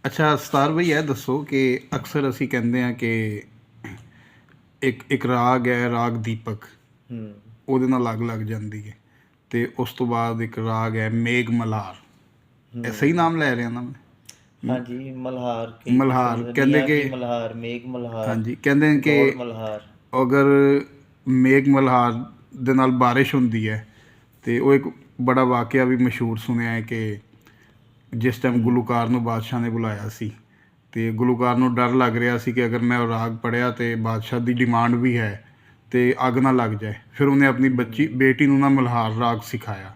ਅੱਛਾ ਸਤਾਰ ਬਈ, ਇਹ ਦੱਸੋ ਕਿ ਅਕਸਰ ਅਸੀਂ ਕਹਿੰਦੇ ਹਾਂ ਕਿ ਇੱਕ ਰਾਗ ਹੈ, ਰਾਗ ਦੀਪਕ, ਹੂੰ। ਉਹਦੇ ਨਾਲ ਅੱਗ ਲੱਗ ਜਾਂਦੀ ਹੈ, ਅਤੇ ਉਸ ਤੋਂ ਬਾਅਦ ਇੱਕ ਰਾਗ ਹੈ ਮੇਘ ਮਲਹਾਰ। ਇਹ ਸਹੀ ਹੂੰ। ਨਾਮ ਲੈ ਰਿਹਾ ਨਾ ਮੈਂ? ਹਾਂਜੀ, ਮਲਹਾਰ ਕਈ ਕਿਸਮ ਮਲਹਾਰ ਦੇ, ਕਹਿੰਦੇ ਮੀਆਂ ਕਿ, ਕੀ ਮਲਹਾਰ, ਮੇਘ ਮਲਹਾਰ, ਹਾਂਜੀ ਕਹਿੰਦੇ ਨੇ ਗੌੜ ਕਿ ਮਲਹਾਰ। ਅਗਰ ਮੇਘ ਮਲਹਾਰ ਦੇ ਨਾਲ ਬਾਰਿਸ਼ ਹੁੰਦੀ ਹੈ ਅਤੇ ਉਹ ਇੱਕ ਬੜਾ ਵਾਕਿਆ ਵੀ ਮਸ਼ਹੂਰ ਸੁਣਿਆ ਹੈ ਕਿ ਜਿਸ ਟਾਈਮ ਗੁਲੂਕਾਰ ਨੂੰ ਬਾਦਸ਼ਾਹ ਨੇ ਬੁਲਾਇਆ ਸੀ ਅਤੇ ਗੁਲੂਕਾਰ ਨੂੰ ਡਰ ਲੱਗ ਰਿਹਾ ਸੀ ਕਿ ਅਗਰ ਮੈਂ ਉਹ ਰਾਗ ਪੜ੍ਹਿਆ ਅਤੇ ਬਾਦਸ਼ਾਹ ਦੀ ਡਿਮਾਂਡ ਵੀ ਹੈ ਅਤੇ ਅੱਗ ਨਾ ਲੱਗ ਜਾਏ, ਫਿਰ ਉਹਨੇ ਆਪਣੀ ਬੇਟੀ ਨੂੰ ਨਾ ਮਲਹਾਰ ਰਾਗ ਸਿਖਾਇਆ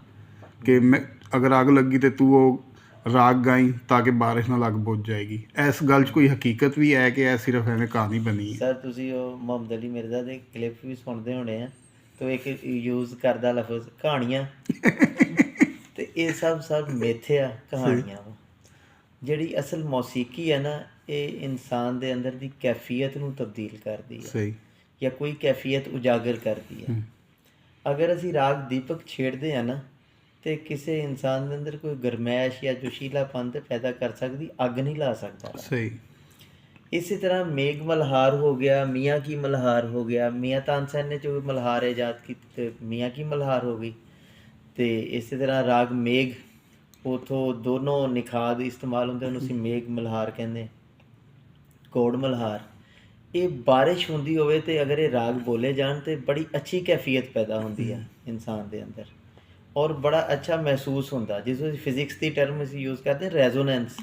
ਕਿ ਮੈਂ ਅਗਰ ਅੱਗ ਲੱਗੀ ਤਾਂ ਤੂੰ ਉਹ ਰਾਗ ਗਾਈ ਤਾਂ ਕਿ ਬਾਰਿਸ਼ ਨਾਲ ਅੱਗ ਬੁਝ ਜਾਏਗੀ। ਇਸ ਗੱਲ 'ਚ ਕੋਈ ਹਕੀਕਤ ਵੀ ਹੈ ਕਿ ਇਹ ਸਿਰਫ ਐਵੇਂ ਕਹਾਣੀ ਬਣੀ ਹੈ? ਸਰ ਤੁਸੀਂ ਉਹ ਮੁਹੰਮਦ ਅਲੀ ਮਿਰਜ਼ਾ ਦੇ ਕਲਿੱਪ ਵੀ ਸੁਣਦੇ ਹੋਣੇ ਆ, ਤੇ ਉਹ ਇੱਕ ਯੂਜ਼ ਕਰਦਾ ਲਫ਼ਜ਼ ਕਹਾਣੀਆਂ, ਤੇ ਇਹ ਸਭ ਮਿੱਥ ਆ, ਕਹਾਣੀਆਂ ਵਾ। ਜਿਹੜੀ ਅਸਲ ਮੌਸੀਕੀ ਹੈ ਨਾ, ਇਹ ਇਨਸਾਨ ਦੇ ਅੰਦਰ ਦੀ ਕੈਫੀਅਤ ਨੂੰ ਤਬਦੀਲ ਕਰਦੀ ਹੈ ਸਹੀ। ਜਾਂ ਕੋਈ ਕੈਫੀਅਤ ਉਜਾਗਰ ਕਰਦੀ ਹੈ। ਅਗਰ ਅਸੀਂ ਰਾਗ ਦੀਪਕ ਛੇੜਦੇ ਹਾਂ ਨਾ, ਤੇ ਕਿਸੇ ਇਨਸਾਨ ਦੇ ਅੰਦਰ ਕੋਈ ਗਰਮੈਸ਼ ਜਾਂ ਜੋਸ਼ੀਲਾਪਨ ਤੇ ਪੈਦਾ ਕਰ ਸਕਦੀ, ਅੱਗ ਨਹੀਂ ਲਾ ਸਕਦਾ। ਸਹੀ। ਇਸੇ ਤਰ੍ਹਾਂ ਮੇਘ ਮਲਹਾਰ ਹੋ ਗਿਆ, ਮੀਆਂ ਕੀ ਮਲਹਾਰ ਹੋ ਗਿਆ। ਮੀਆਂ ਤਾਨਸੇਨ ਨੇ ਜੋ ਮਲਹਾਰ ਈਜਾਦ ਕੀਤੀ ਤੇ ਮੀਆਂ ਕੀ ਮਲਹਾਰ ਹੋ ਗਈ। ਤੇ ਇਸੇ ਤਰ੍ਹਾਂ ਰਾਗ ਮੇਘ, ਉਥੋਂ ਦੋਨੋਂ ਨਿਖਾਦ ਇਸਤੇਮਾਲ ਹੁੰਦੇ, ਉਹਨੂੰ ਅਸੀਂ ਮੇਘ ਮਲਹਾਰ ਕਹਿੰਦੇ। ਗੌੜ ਮਲਹਾਰ, ਇਹ ਬਾਰਿਸ਼ ਹੁੰਦੀ ਹੋਵੇ ਤੇ ਅਗਰ ਇਹ ਰਾਗ ਬੋਲੇ ਜਾਣ ਤੇ ਬੜੀ ਅੱਛੀ ਕੈਫੀਅਤ ਪੈਦਾ ਹੁੰਦੀ ਆ ਇਨਸਾਨ ਦੇ ਅੰਦਰ, ਔਰ ਬੜਾ ਅੱਛਾ ਮਹਿਸੂਸ ਹੁੰਦਾ, ਜਿਸ ਵਿੱਚ ਫਿਜ਼ਿਕਸ ਦੀ ਟਰਮ ਅਸੀਂ ਯੂਜ਼ ਕਰਦੇ ਰੈਜ਼ੋਨੈਂਸ।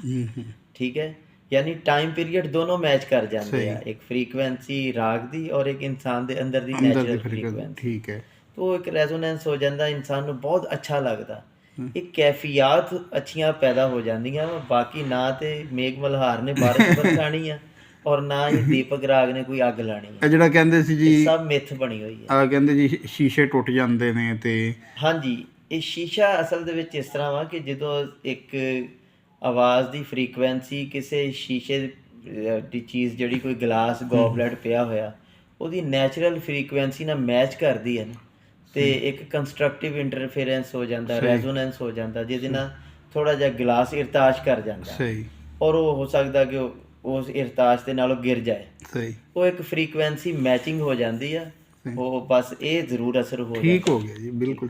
ਠੀਕ ਹੈ, ਯਾਨੀ ਟਾਈਮ ਪੀਰੀਅਡ ਦੋਨੋਂ ਮੈਚ ਕਰ ਜਾਂਦੇ ਆ, ਇੱਕ ਫਰੀਕੁਐਂਸੀ ਰਾਗ ਦੀ ਔਰ ਇੱਕ ਇਨਸਾਨ ਦੇ ਅੰਦਰ ਦੀ ਨੈਚੁਰਲ ਫਰੀਕੁਐਂਸੀ। ਠੀਕ ਹੈ। तो एक रेजोनेंस हो जाता, इंसान को बहुत अच्छा लगता, एक कैफियत अच्छियाँ पैदा हो जांदियां। बाकी ना तो मेघ मल्हार ने बारिश बरसानी है और ना ही दीपक राग ने कोई ਅੱਗ ਲਾਣੀ ਹੈ। ਜਿਹੜਾ ਕਹਿੰਦੇ ਸੀ ਜੀ, ਸਭ ਮਿੱਥ ਬਣੀ ਹੋਈ ਹੈ। ਕਹਿੰਦੇ ਜੀ ਸ਼ੀਸ਼ੇ ਟੁੱਟ ਜਾਂਦੇ ਨੇ ਤੇ, ਹਾਂਜੀ, ਇਹ ਸ਼ੀਸ਼ਾ ਅਸਲ ਦੇ ਵਿੱਚ ਇਸ ਤਰ੍ਹਾਂ ਵਾ ਕਿ ਜਦੋਂ ਇੱਕ ਆਵਾਜ਼ ਦੀ ਫਰੀਕੁਐਂਸੀ ਕਿਸੇ ਸ਼ੀਸ਼ੇ ਦੀ ਚੀਜ਼, ਜਿਹੜੀ ਕੋਈ ਗਲਾਸ ਗੋਬਲੈਟ ਪਿਆ ਹੋਇਆ, ਉਹਦੀ ਨੈਚੁਰਲ ਫਰੀਕੁਐਂਸੀ ਨਾਲ ਮੈਚ ਕਰਦੀ ਹੈ ਨਾ, ਤੇ ਇੱਕ ਕੰਸਟਰਕਟਿਵ ਇੰਟਰਫੇਰੈਂਸ ਹੋ ਜਾਂਦਾ, ਰੈਜ਼ੋਨੈਂਸ ਹੋ ਜਾਂਦਾ, ਜਿਹਦੇ ਨਾਲ ਥੋੜਾ ਜਿਹਾ ਗਲਾਸ ਇਰਤਾਸ਼ ਕਰ ਜਾਂਦਾ। ਸਹੀ। ਔਰ ਉਹ ਹੋ ਸਕਦਾ ਕਿ ਉਸ ਇਰਤਾਸ਼ ਦੇ ਨਾਲ ਉਹ ਗਿਰ ਜਾਏ। ਸਹੀ। ਉਹ ਇੱਕ ਫਰੀਕੁਐਂਸੀ ਮੈਚਿੰਗ ਹੋ ਜਾਂਦੀ ਆ, ਉਹ ਬਸ ਇਹ ਜ਼ਰੂਰ ਅਸਰ ਹੋ ਜਾਂਦਾ। ਠੀਕ ਹੋ ਗਿਆ ਜੀ, ਬਿਲਕੁਲ।